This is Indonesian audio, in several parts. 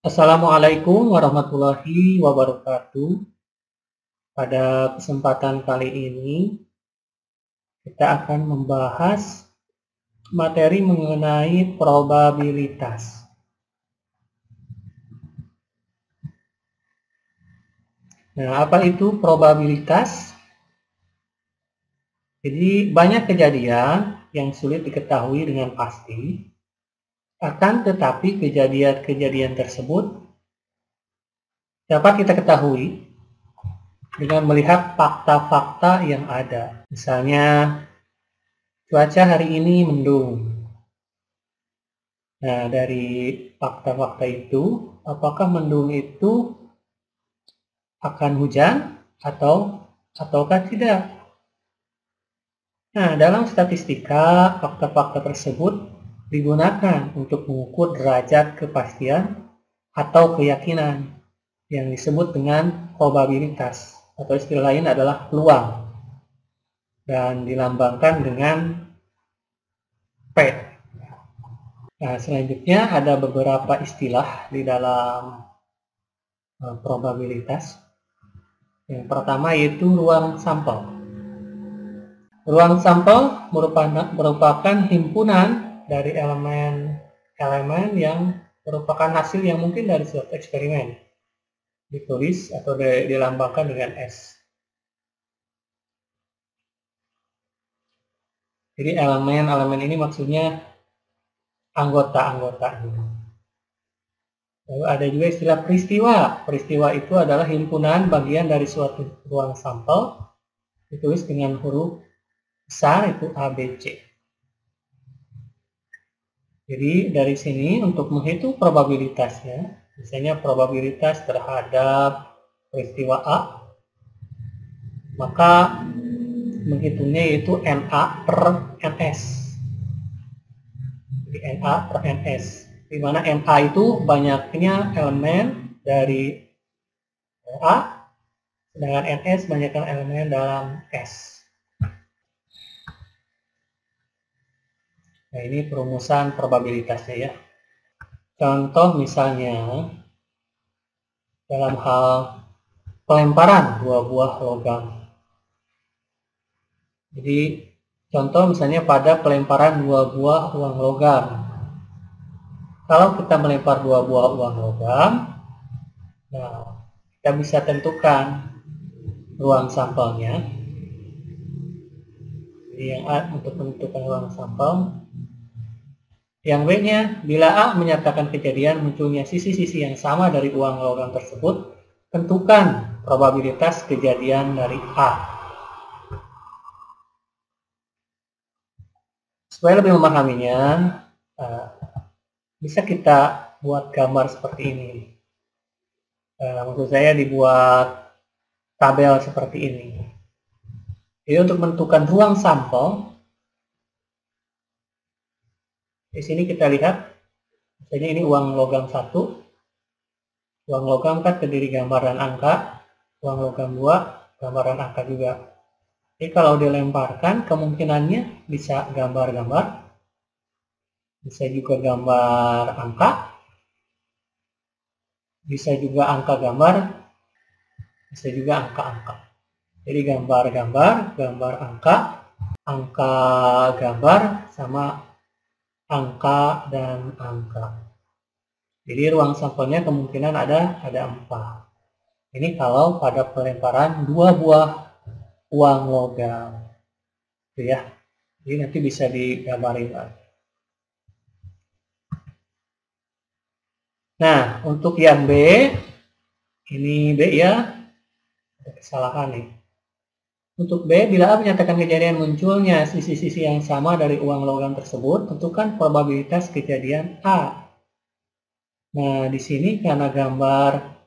Assalamualaikum warahmatullahi wabarakatuh. Pada kesempatan kali ini, kita akan membahas materi mengenai probabilitas. Nah, apa itu probabilitas? Jadi, banyak kejadian yang sulit diketahui dengan pasti, akan tetapi kejadian-kejadian tersebut dapat kita ketahui dengan melihat fakta-fakta yang ada. Misalnya, cuaca hari ini mendung. Nah, dari fakta-fakta itu, apakah mendung itu akan hujan ataukah tidak? Nah, dalam statistika, fakta-fakta tersebut digunakan untuk mengukur derajat kepastian atau keyakinan yang disebut dengan probabilitas, atau istilah lain adalah peluang, dan dilambangkan dengan P. Nah, selanjutnya ada beberapa istilah di dalam probabilitas. Yang pertama yaitu ruang sampel. Ruang sampel merupakan himpunan dari elemen yang merupakan hasil yang mungkin dari suatu eksperimen. Ditulis atau dilambangkan dengan S. Jadi elemen ini maksudnya anggota-anggotanya. Lalu ada juga istilah peristiwa. Peristiwa itu adalah himpunan bagian dari suatu ruang sampel, ditulis dengan huruf besar itu A, B, C. Jadi dari sini untuk menghitung probabilitasnya, misalnya probabilitas terhadap peristiwa A, maka menghitungnya yaitu NA per NS. Jadi NA per NS, di mana NA itu banyaknya elemen dari A, sedangkan NS banyaknya elemen dalam S. Nah, ini perumusan probabilitasnya ya. Contoh misalnya dalam hal pelemparan dua buah logam. Jadi contoh misalnya pada pelemparan dua buah uang logam. Kalau kita melempar dua buah uang logam, nah kita bisa tentukan ruang sampelnya. Jadi yang A untuk menentukan ruang sampel. Yang B-nya, bila A menyatakan kejadian munculnya sisi-sisi yang sama dari uang logam tersebut, tentukan probabilitas kejadian dari A. Supaya lebih memahaminya, bisa kita buat gambar seperti ini. Maksud saya dibuat tabel seperti ini. Jadi untuk menentukan ruang sampel, di sini kita lihat, misalnya ini uang logam 1, uang logam kan terdiri gambar dan angka, uang logam 2, gambar dan angka juga. Jadi kalau dilemparkan, kemungkinannya bisa gambar-gambar, bisa juga gambar angka, bisa juga angka gambar, bisa juga angka-angka. Jadi gambar-gambar, gambar angka gambar, sama angka dan angka. Jadi ruang sampelnya kemungkinan ada 4. Ini kalau pada pelemparan dua buah uang logam. Itu ya. Jadi nanti bisa digambarin. Nah, untuk yang B, ini B ya, ada kesalahan nih. Untuk B, bila A menyatakan kejadian munculnya sisi-sisi yang sama dari uang logam tersebut, tentukan probabilitas kejadian A. Nah, di sini karena gambar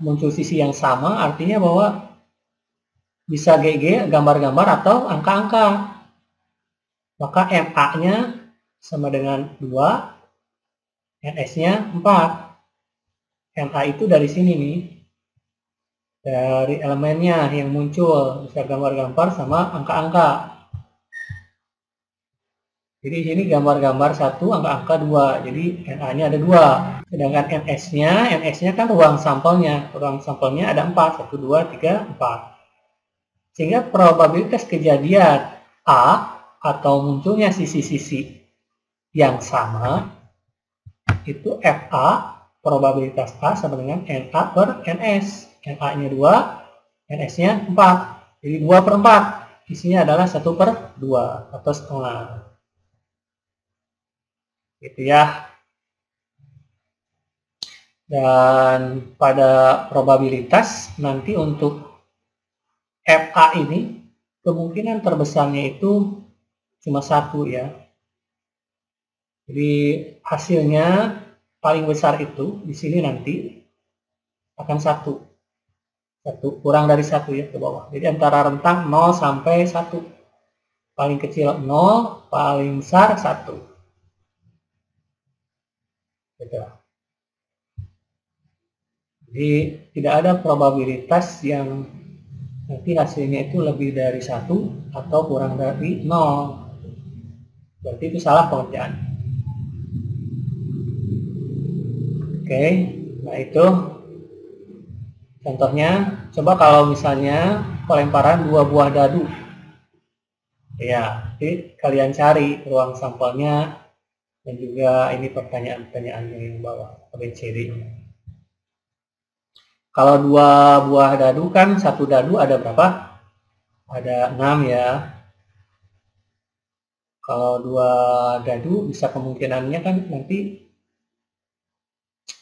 muncul sisi yang sama, artinya bahwa bisa GG, gambar-gambar atau angka-angka. Maka MA-nya sama dengan 2, NS-nya 4. NA itu dari sini nih. Dari elemennya yang muncul, bisa gambar-gambar sama angka-angka. Jadi di sini gambar-gambar 1, angka-angka 2. Jadi NA-nya ada 2. Sedangkan NS-nya kan ruang sampelnya. Ruang sampelnya ada 4. 1, 2, 3, 4. Sehingga probabilitas kejadian A atau munculnya sisi-sisi yang sama itu FA, probabilitas A sama dengan NA per NS. NA-nya 2, NS-nya 4. Jadi 2 per 4. Isinya adalah 1 per 2 atau setengah. Gitu ya. Dan pada probabilitas nanti untuk FA ini kemungkinan terbesarnya itu cuma 1 ya. Jadi hasilnya paling besar itu di sini nanti akan 1. Kurang dari 1 ya ke bawah. Jadi antara rentang 0 sampai 1. Paling kecil 0, paling besar 1. Gitu. Jadi tidak ada probabilitas yang nanti hasilnya itu lebih dari 1 atau kurang dari 0. Berarti itu salah pengerjaan. Oke, nah itu contohnya. Coba kalau misalnya pelemparan 2 buah dadu. Ya, jadi kalian cari ruang sampelnya dan juga ini pertanyaan-pertanyaannya yang bawah ABCD. Kalau 2 buah dadu kan satu dadu ada berapa? Ada 6 ya. Kalau 2 dadu bisa kemungkinannya kan nanti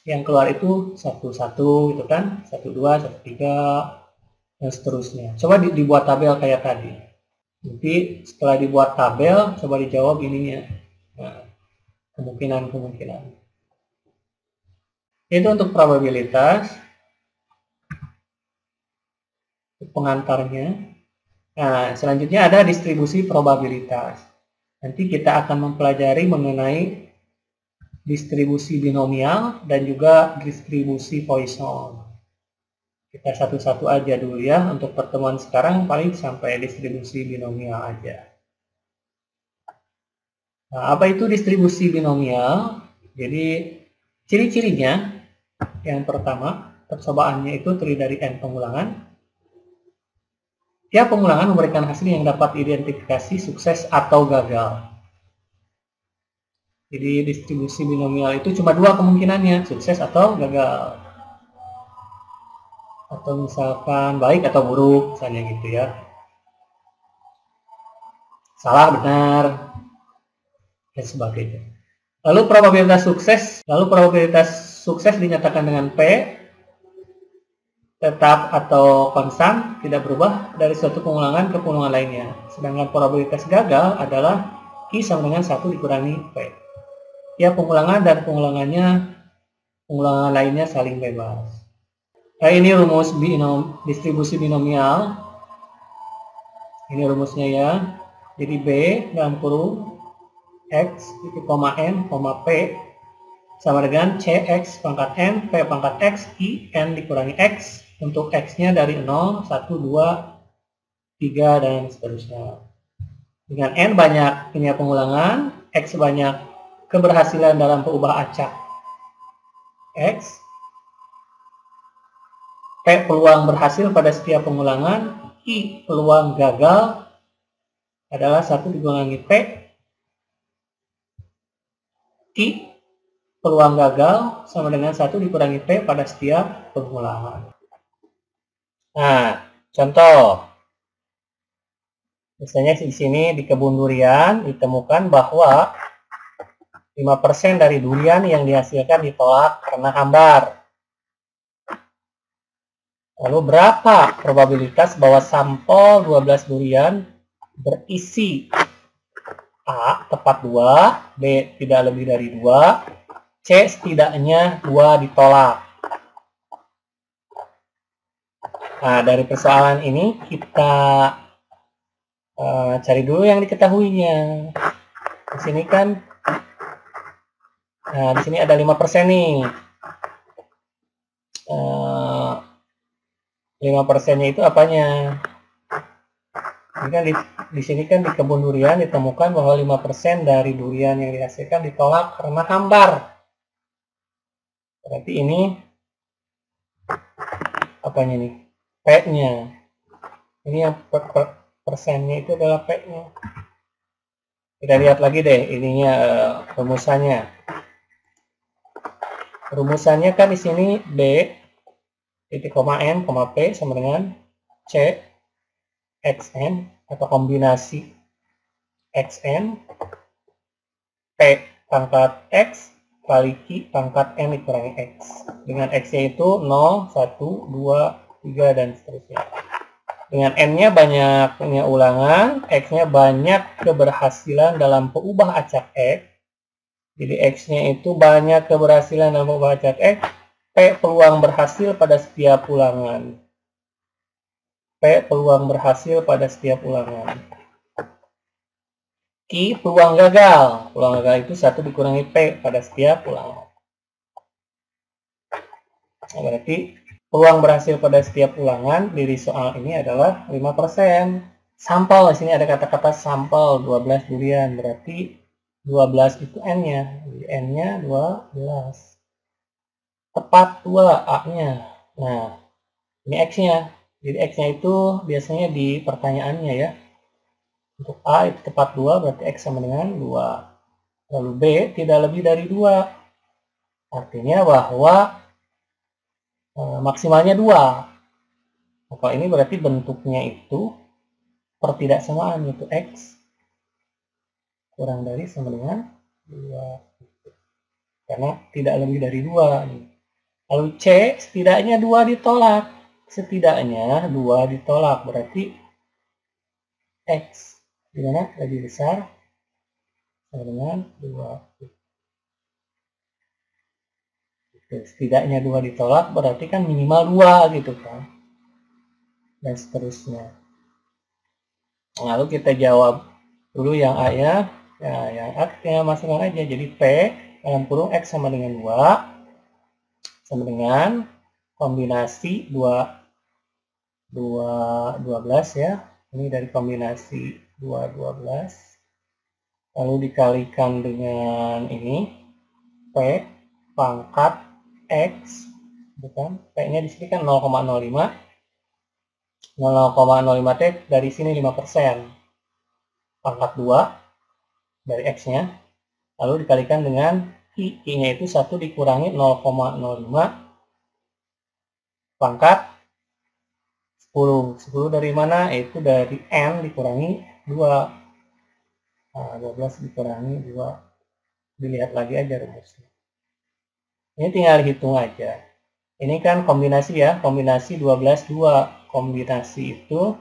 yang keluar itu 1, 1 gitu kan, 1, 2, 1, 3 dan seterusnya. Coba dibuat tabel kayak tadi. Nanti setelah dibuat tabel, coba dijawab ininya. Nah, kemungkinan-kemungkinan. Itu untuk probabilitas. Pengantarnya. Nah, selanjutnya ada distribusi probabilitas. Nanti kita akan mempelajari mengenai distribusi binomial dan juga distribusi Poisson. Kita satu-satu aja dulu ya. Untuk pertemuan sekarang paling sampai distribusi binomial aja. Nah, apa itu distribusi binomial? Jadi ciri-cirinya yang pertama, percobaannya itu terdiri dari n pengulangan. Tiap pengulangan memberikan hasil yang dapat identifikasi sukses atau gagal. Jadi distribusi binomial itu cuma 2 kemungkinannya, sukses atau gagal. Atau misalkan baik atau buruk, misalnya gitu ya. Salah, benar, dan sebagainya. Lalu probabilitas sukses dinyatakan dengan P, tetap atau konstan, tidak berubah dari suatu pengulangan ke pengulangan lainnya. Sedangkan probabilitas gagal adalah I sama dengan 1 dikurangi P. Ya, pengulangan dan pengulangan lainnya saling bebas. Nah, ini rumus distribusi binomial. Ini rumusnya ya. Jadi B dalam kurung X, N, P sama dengan CX pangkat N, P pangkat X, I, N dikurangi X. Untuk X-nya dari 0, 1, 2, 3, dan seterusnya. Dengan N banyak punya pengulangan, X banyak keberhasilan dalam mengubah acak X, P peluang berhasil pada setiap pengulangan, I peluang gagal adalah 1 dikurangi P, I peluang gagal sama dengan 1 dikurangi P pada setiap pengulangan. Nah, contoh. Misalnya di sini di kebun durian ditemukan bahwa 5% dari durian yang dihasilkan ditolak karena hambar. Lalu berapa probabilitas bahwa sampel 12 durian berisi A tepat 2, B tidak lebih dari 2, C setidaknya 2 ditolak. Nah, dari persoalan ini kita cari dulu yang diketahuinya. Di sini kan, nah di sini ada 5% nih. 5%-nya itu apanya? Ini kan di sini kan di kebun durian ditemukan bahwa 5% dari durian yang dihasilkan ditolak karena hambar. Berarti ini apanya nih? P-nya. Ini yang persennya itu adalah P-nya. Kita lihat lagi deh ininya rumusannya. Rumusannya kan di sini B titik koma N koma P sama dengan C XN atau kombinasi XN P pangkat X kali Q pangkat N dikurangi X. Dengan X-nya itu 0, 1, 2, 3, dan seterusnya. Dengan N-nya banyaknya ulangan, X-nya banyak keberhasilan dalam pengubah acak X. Jadi X-nya itu banyak keberhasilan dalam pengubah acak X. P peluang berhasil pada setiap ulangan. P peluang berhasil pada setiap ulangan. Q peluang gagal. Peluang gagal itu 1 dikurangi P pada setiap ulangan. Nah, berarti peluang berhasil pada setiap ulangan dari soal ini adalah 5%. Sampel, di sini ada kata-kata sampel 12 durian, berarti 12 itu N-nya. N-nya 12. Tepat 2 A-nya. Nah, ini X-nya. Jadi X-nya itu biasanya di pertanyaannya ya. Untuk A itu tepat 2, berarti X sama dengan 2. Lalu B tidak lebih dari 2. Artinya bahwa maksimalnya 2. Maka ini berarti bentuknya itu pertidaksamaan, yaitu X kurang dari sama dengan 2. Karena tidak lebih dari 2. Lalu C setidaknya 2 ditolak. Setidaknya 2 ditolak, berarti X dimana lebih besar sama dengan 2. Setidaknya 2 ditolak berarti kan minimal 2 gitu kan, dan seterusnya. Lalu kita jawab dulu yang A ya. Nah, yang A kita masukkan aja, jadi P dalam kurung X sama dengan 2 sama dengan kombinasi 12 ya. Ini dari kombinasi 12 lalu dikalikan dengan ini P pangkat X, bukan, P-nya di sini kan 0,05. 0,05 T dari sini 5%. Pangkat 2 dari X-nya. Lalu dikalikan dengan I. I-nya itu 1 dikurangi 0,05 pangkat 10. 10 dari mana? Itu dari N dikurangi 2. Nah, 12 dikurangi 2. Dilihat lagi aja rumusnya. Ini tinggal hitung aja. Ini kan kombinasi ya, kombinasi 12, 2. Kombinasi itu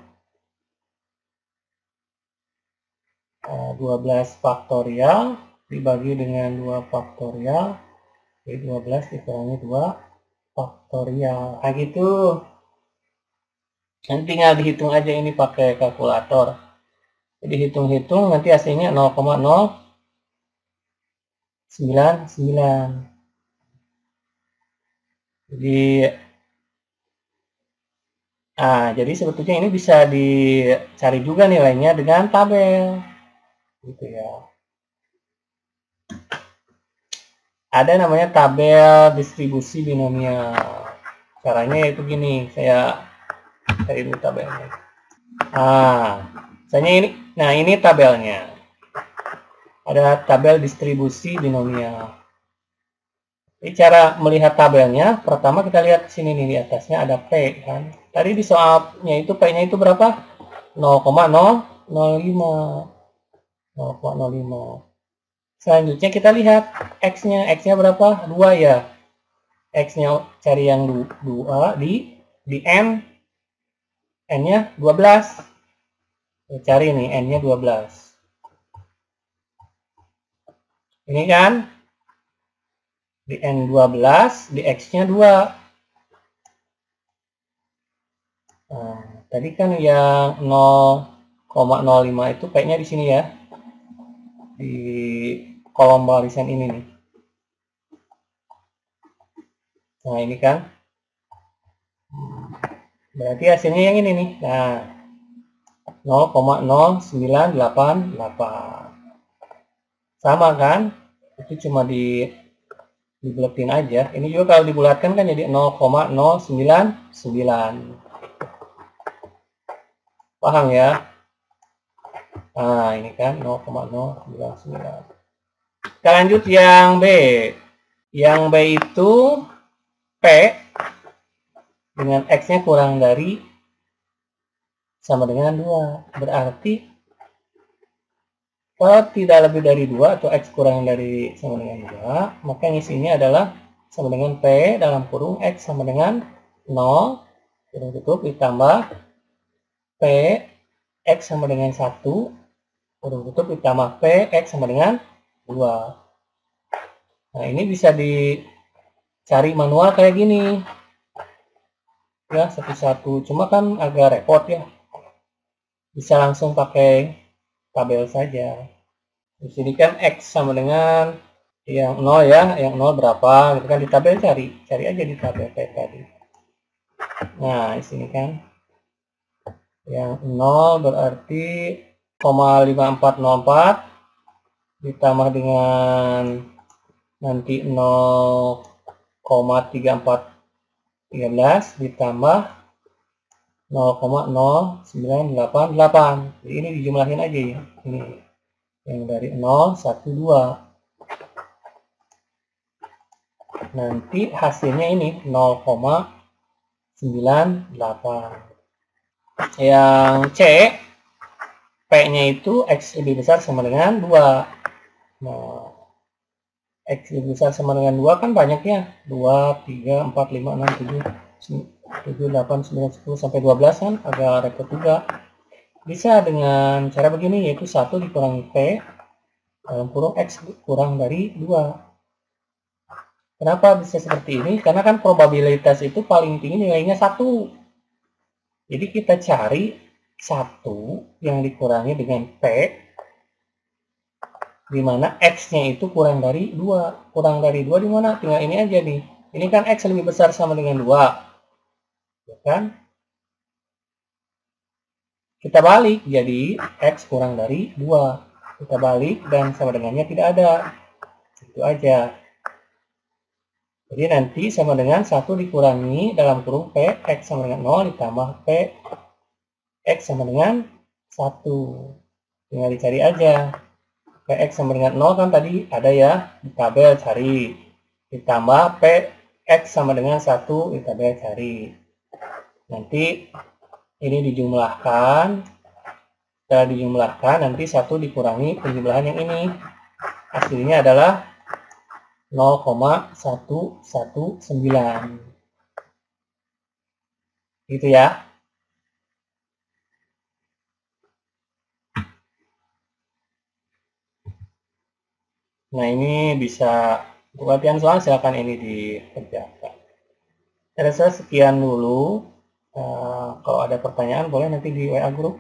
12 faktorial dibagi dengan 2 faktorial. Jadi 12 dikurangi 2 faktorial. Nah gitu. Nanti tinggal dihitung aja ini pakai kalkulator. Jadi hitung-hitung nanti hasilnya 0,099. Jadi sebetulnya ini bisa dicari juga nilainya dengan tabel. Gitu ya. Ada namanya tabel distribusi binomial. Caranya yaitu gini, saya cari dulu tabelnya. Misalnya ini, nah ini tabelnya. Ada tabel distribusi binomial. Jadi cara melihat tabelnya, pertama kita lihat sini nih, di atasnya ada P kan. Tadi di soalnya itu P-nya itu berapa? 0,005. 0,05. Selanjutnya kita lihat X-nya. X-nya berapa? 2 ya. X-nya cari yang 2 di N. N-nya 12. Cari nih N-nya 12. Ini kan di N12, di X-nya 2. Nah, tadi kan yang 0,05 itu P-nya di sini ya. Di kolom barisan ini nih. Nah, ini kan. Berarti hasilnya yang ini nih. Nah, 0,0988. Sama kan? Itu cuma dibuletin aja. Ini juga kalau dibulatkan kan jadi 0,099. Paham ya? Nah, ini kan 0,099. Kita lanjut yang B. Yang B itu P dengan X-nya kurang dari sama dengan 2. Berarti kalau tidak lebih dari 2 atau X kurang dari sama dengan 2, maka yang isinya adalah sama dengan P dalam kurung X sama dengan 0, kurung tutup, ditambah P X sama dengan 1, kurung tutup, ditambah P X sama dengan 2. Nah, ini bisa dicari manual kayak gini. Ya, satu-satu. Cuma kan agak repot ya. Bisa langsung pakai tabel saja. Di sini kan X sama dengan yang 0 ya, yang 0 berapa gitu kan, di tabel cari aja di tabel kayak tadi. Nah, di sini kan yang 0 berarti 0,5404 ditambah dengan nanti 0,3413 ditambah 0,0988. Jadi ini dijumlahin aja ya. Ini yang dari 0, 1, 2. Nanti hasilnya ini 0,98. Yang C, P-nya itu X lebih besar sama dengan 2. Nah, X lebih besar sama dengan 2 kan banyaknya. 2, 3, 4, 5, 6, 7, 8, 9, 10, sampai 12 kan agak repot juga. Bisa dengan cara begini, yaitu 1 dikurangi P dalam kurung X kurang dari 2. Kenapa bisa seperti ini? Karena kan probabilitas itu paling tinggi nilainya 1. Jadi kita cari 1 yang dikurangi dengan P, di mana X-nya itu kurang dari 2. Kurang dari 2 di mana? Tinggal ini aja nih. Ini kan X lebih besar sama dengan 2. Ya kan? Kita balik, jadi X kurang dari 2. Kita balik dan sama dengannya tidak ada. Itu aja. Jadi nanti sama dengan 1 dikurangi dalam kurung P, X sama dengan 0 ditambah P, X sama dengan 1. Tinggal dicari aja. Px sama dengan 0 kan tadi ada ya, di tabel cari. Ditambah Px sama dengan 1, di tabel cari. Nanti ini dijumlahkan. Setelah dijumlahkan, nanti 1 dikurangi penjumlahan yang ini. Hasilnya adalah 0,119. Gitu ya. Nah, ini bisa untuk latihan soal, silakan ini dikerjakan. Saya rasa sekian dulu. Kalau ada pertanyaan boleh nanti di WA grup.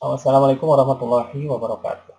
Wassalamualaikum warahmatullahi wabarakatuh.